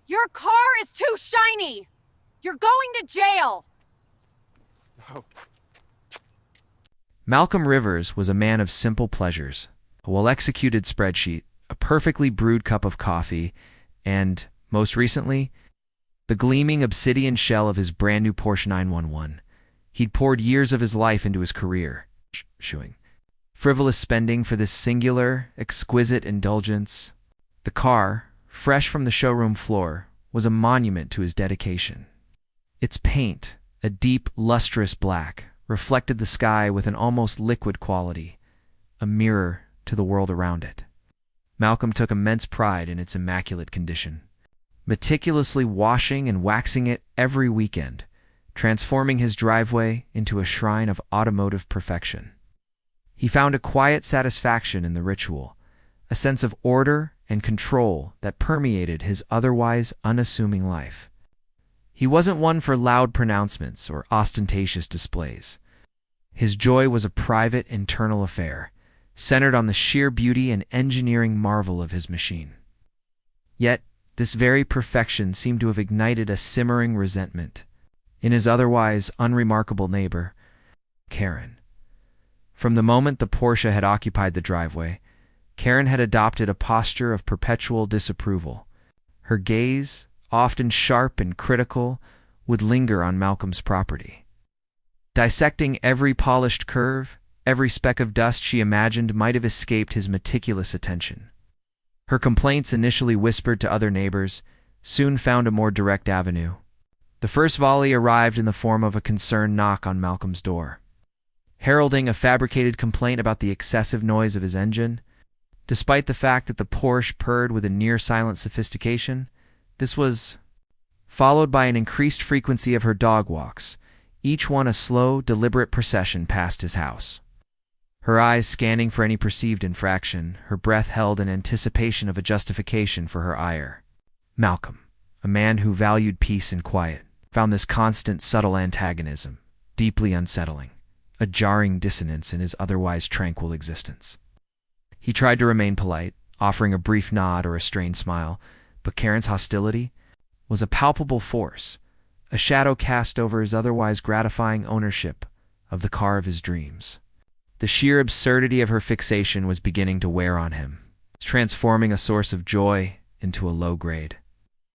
Your car is too shiny! You're going to jail! Oh. Malcolm Rivers was a man of simple pleasures, a well-executed spreadsheet, a perfectly brewed cup of coffee, and, most recently, the gleaming obsidian shell of his brand-new Porsche 911. He'd poured years of his life into his career, eschewing frivolous spending for this singular, exquisite indulgence. The car, fresh from the showroom floor, was a monument to his dedication. Its paint, a deep, lustrous black, reflected the sky with an almost liquid quality, a mirror to the world around it. Malcolm took immense pride in its immaculate condition, meticulously washing and waxing it every weekend, transforming his driveway into a shrine of automotive perfection. He found a quiet satisfaction in the ritual, a sense of order and control that permeated his otherwise unassuming life. He wasn't one for loud pronouncements or ostentatious displays. His joy was a private, internal affair, centered on the sheer beauty and engineering marvel of his machine. Yet, this very perfection seemed to have ignited a simmering resentment in his otherwise unremarkable neighbor, Karen. From the moment the Porsche had occupied the driveway, Karen had adopted a posture of perpetual disapproval. Her gaze, often sharp and critical, would linger on Malcolm's property. Dissecting every polished curve, every speck of dust she imagined might have escaped his meticulous attention. Her complaints, initially whispered to other neighbors, soon found a more direct avenue. The first volley arrived in the form of a concerned knock on Malcolm's door, heralding a fabricated complaint about the excessive noise of his engine. Despite the fact that the Porsche purred with a near-silent sophistication, this was followed by an increased frequency of her dog walks, each one a slow, deliberate procession past his house. Her eyes scanning for any perceived infraction, her breath held in anticipation of a justification for her ire. Malcolm, a man who valued peace and quiet, found this constant, subtle antagonism deeply unsettling, a jarring dissonance in his otherwise tranquil existence. He tried to remain polite, offering a brief nod or a strained smile, but Karen's hostility was a palpable force, a shadow cast over his otherwise gratifying ownership of the car of his dreams. The sheer absurdity of her fixation was beginning to wear on him, transforming a source of joy into a low grade.